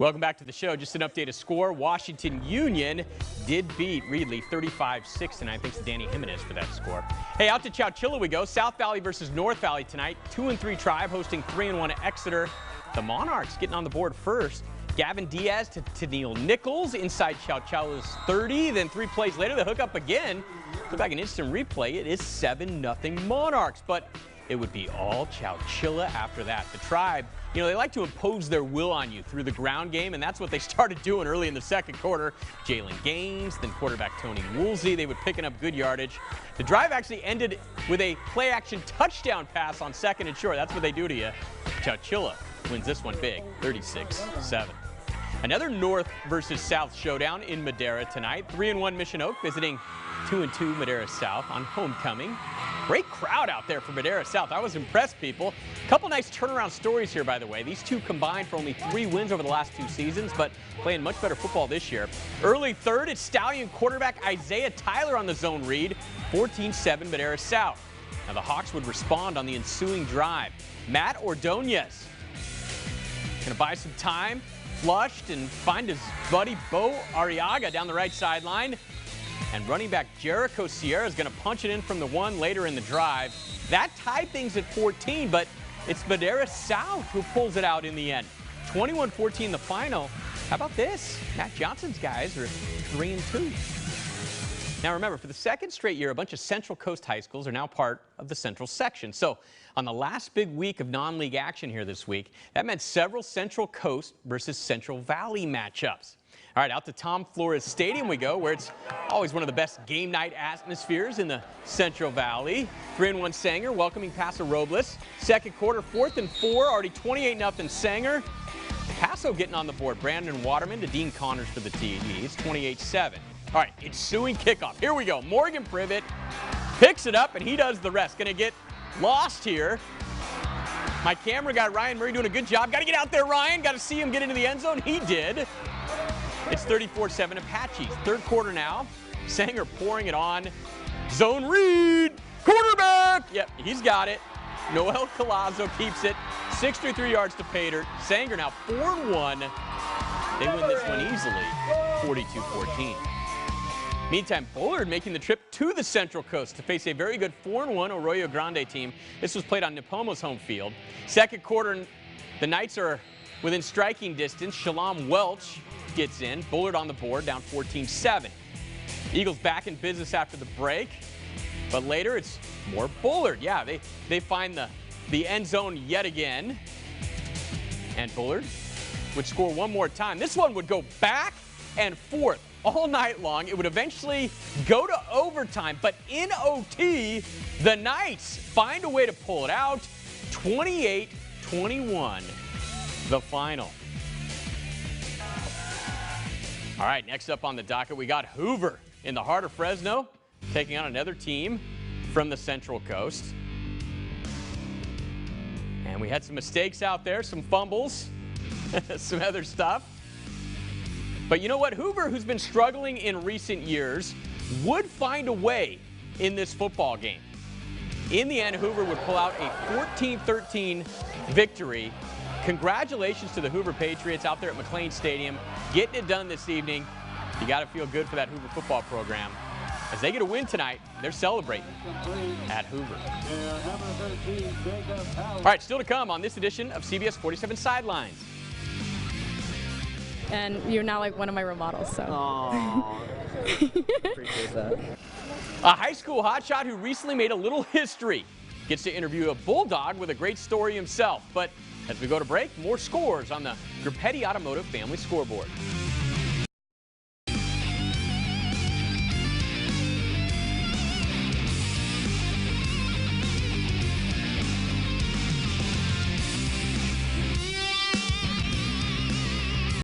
Welcome back to the show. Just an update of score. Washington Union did beat Reedley 35-6 tonight. Thanks to Danny Jimenez for that score. Hey, out to Chowchilla we go. South Valley versus North Valley tonight. 2-3 Tribe hosting 3-1 Exeter. The Monarchs getting on the board first. Gavin Diaz to Neil Nichols inside Chowchilla's 30. Then 3 plays later, they hook up again. Look like an instant replay. It is 7-0 Monarchs, but it would be all Chowchilla after that. The Tribe, you know, they like to impose their will on you through the ground game, and that's what they started doing early in the second quarter. Jalen Gaines, then quarterback Tony Woolsey, they were picking up good yardage. The drive actually ended with a play-action touchdown pass on 2nd and short. That's what they do to you. Chowchilla wins this one big, 36-7. Another North versus South showdown in Madera tonight. 3-1 Mission Oak visiting 2-2 Madera South on homecoming. Great crowd out there for Madera South. I was impressed, people. A couple nice turnaround stories here, by the way. These two combined for only 3 wins over the last 2 seasons, but playing much better football this year. Early third, it's Stallion quarterback Isaiah Tyler on the zone read. 14-7 Madera South. Now the Hawks would respond on the ensuing drive. Matt Ordonez gonna buy some time, flushed, and find his buddy Bo Arriaga down the right sideline. And running back Jericho Sierra is going to punch it in from the 1 later in the drive. That tied things at 14, but it's Madera South who pulls it out in the end. 21-14 the final. How about this? Matt Johnson's guys are 3-2. Now remember, for the 2nd straight year, a bunch of Central Coast high schools are now part of the Central section. So on the last big week of non-league action here this week, that meant several Central Coast versus Central Valley matchups. All right, out to Tom Flores Stadium we go, where it's always one of the best game night atmospheres in the Central Valley. 3-1 Sanger welcoming Paso Robles. Second quarter, 4th and 4, already 28-0 Sanger. Paso getting on the board. Brandon Waterman to Dean Connors for the TD. It's 28-7. All right, ensuing kickoff. Here we go. Morgan Privet picks it up, and he does the rest. Going to get lost here. My camera guy, Ryan Murray, doing a good job. Got to get out there, Ryan. Got to see him get into the end zone. He did. It's 34-7 Apaches. Third quarter now. Sanger pouring it on. Zone read. Quarterback. Yep, he's got it. Noel Colazo keeps it. 63 yards to Pater. Sanger now 4-1. They win this one easily, 42-14. Meantime, Bullard making the trip to the Central Coast to face a very good 4-1 Arroyo Grande team. This was played on Nipomo's home field. Second quarter, the Knights are within striking distance. Shalom Welch gets in. Bullard on the board, down 14-7. Eagles back in business after the break, but later it's more Bullard. Yeah, they find the end zone yet again, and Bullard would score one more time. This one would go back and forth all night long. It would eventually go to overtime, but in OT, the Knights find a way to pull it out. 28-21, the final. All right, next up on the docket, we got Hoover in the heart of Fresno, taking on another team from the Central Coast. And we had some mistakes out there, some fumbles, some other stuff. But you know what? Hoover, who's been struggling in recent years, would find a way in this football game. In the end, Hoover would pull out a 14-13 victory. Congratulations to the Hoover Patriots out there at McLean Stadium, getting it done this evening. You got to feel good for that Hoover football program. As they get a win tonight, they're celebrating at Hoover. All right, still to come on this edition of CBS 47 Sidelines. And you're now like one of my role models, so. Appreciate that. A high school hotshot who recently made a little history gets to interview a Bulldog with a great story himself. But as we go to break, more scores on the Grupetti Automotive Family Scoreboard.